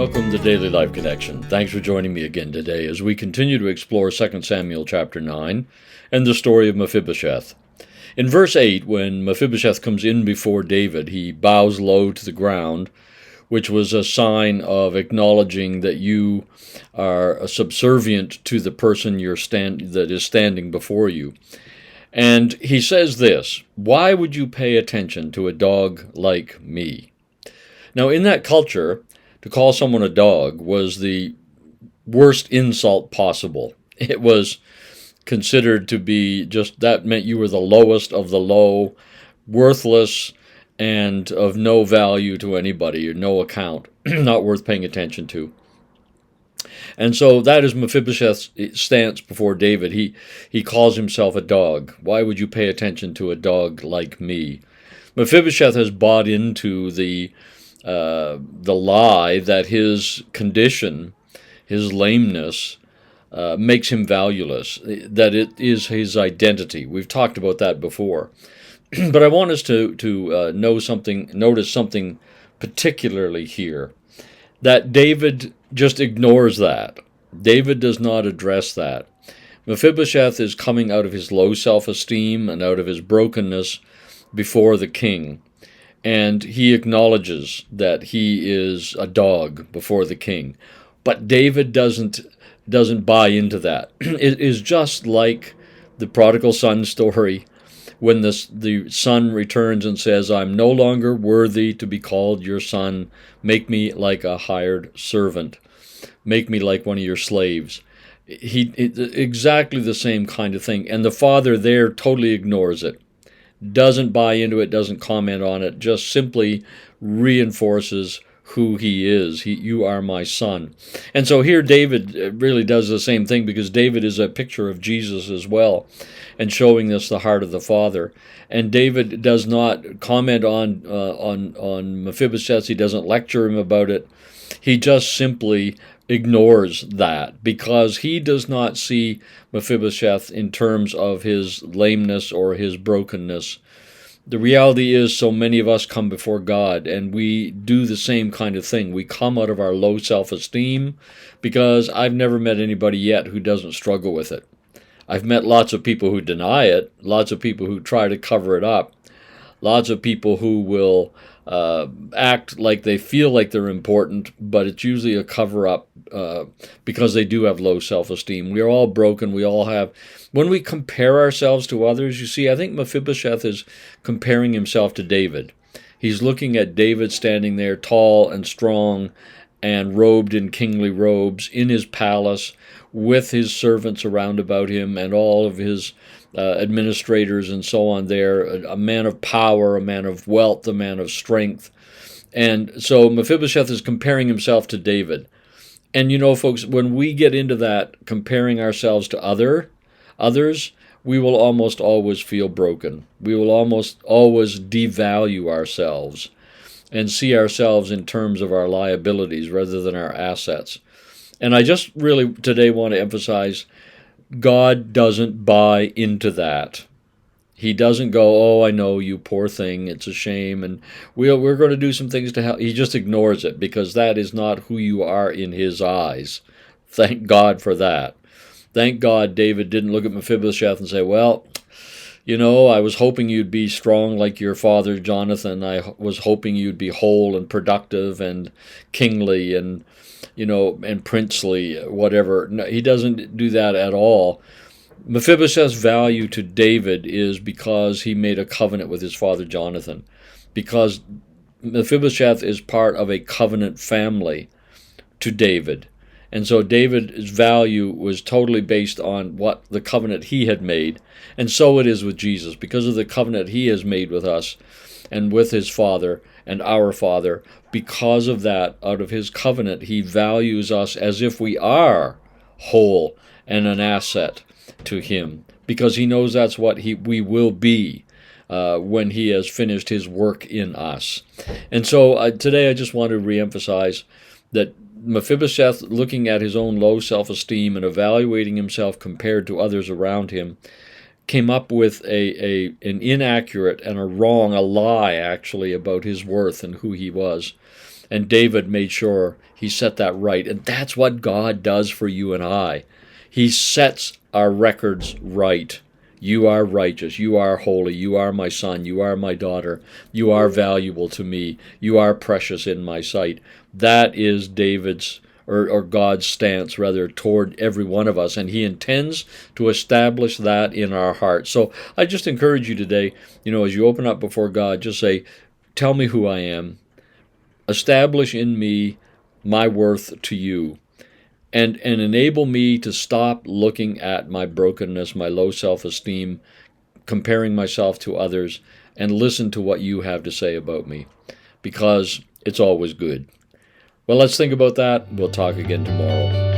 Welcome to Daily Life Connection. Thanks for joining me again today as we continue to explore 2 Samuel chapter 9 and the story of Mephibosheth. In verse 8, when Mephibosheth comes in before David, he bows low to the ground, which was a sign of acknowledging that you are subservient to the person that is standing before you. And he says this, "Why would you pay attention to a dog like me?" Now, in that culture, to call someone a dog was the worst insult possible. It was considered to be that meant you were the lowest of the low, worthless, and of no value to anybody, or no account, not worth paying attention to. And so that is Mephibosheth's stance before David. He calls himself a dog. Why would you pay attention to a dog like me? Mephibosheth has bought into the lie that his condition, his lameness, makes him valueless, that it is his identity. We've talked about that before. But I want us to notice something particularly here, that David just ignores that. David does not address that. Mephibosheth is coming out of his low self-esteem and out of his brokenness before the king. And he acknowledges that he is a dog before the king. But David doesn't buy into that. It is just like the prodigal son story, when the son returns and says, "I'm no longer worthy to be called your son. Make me like a hired servant. Make me like one of your slaves." Exactly the same kind of thing. And the father there totally ignores it. Doesn't buy into it, doesn't comment on it, just simply reinforces who he is. You are my son. And so here David really does the same thing, because David is a picture of Jesus as well, and showing us the heart of the Father. And David does not comment on Mephibosheth. He doesn't lecture him about it. He just simply ignores that, because he does not see Mephibosheth in terms of his lameness or his brokenness. The reality is, so many of us come before God and we do the same kind of thing. We come out of our low self-esteem, because I've never met anybody yet who doesn't struggle with it. I've met lots of people who deny it, lots of people who try to cover it up, lots of people who will act like they feel like they're important, but it's usually a cover-up because they do have low self-esteem. We are all broken. We all have. When we compare ourselves to others, you see, I think Mephibosheth is comparing himself to David. He's looking at David standing there tall and strong and robed in kingly robes in his palace with his servants around about him and all of his administrators and so on there, a man of power, a man of wealth, a man of strength. And so Mephibosheth is comparing himself to David. And you know, folks, when we get into that, comparing ourselves to others, we will almost always feel broken. We will almost always devalue ourselves and see ourselves in terms of our liabilities rather than our assets. And I just really today want to emphasize, God doesn't buy into that. He doesn't go, "Oh, I know, you poor thing, it's a shame, and we're going to do some things to help." He just ignores it, because that is not who you are in his eyes. Thank God for that. Thank God David didn't look at Mephibosheth and say, "Well, you know, I was hoping you'd be strong like your father Jonathan. I was hoping you'd be whole and productive and kingly and, you know, and princely, whatever." No, he doesn't do that at all. Mephibosheth's value to David is because he made a covenant with his father Jonathan, because Mephibosheth is part of a covenant family to David. And so David's value was totally based on what the covenant he had made. And so it is with Jesus, because of the covenant he has made with us and with his Father and our Father. Because of that, out of his covenant, he values us as if we are whole and an asset to him, because he knows that's what we will be when he has finished his work in us. And so today I just want to reemphasize that Mephibosheth, looking at his own low self-esteem and evaluating himself compared to others around him, came up with an inaccurate and a lie actually, about his worth and who he was. And David made sure he set that right. And that's what God does for you and I. He sets our records right. You are righteous. You are holy. You are my son. You are my daughter. You are valuable to me. You are precious in my sight. That is David's, or God's stance, rather, toward every one of us. And he intends to establish that in our hearts. So I just encourage you today, as you open up before God, just say, tell me who I am. Establish in me my worth to you. And enable me to stop looking at my brokenness, my low self-esteem, comparing myself to others, and listen to what you have to say about me, because it's always good. Well, let's think about that. We'll talk again tomorrow.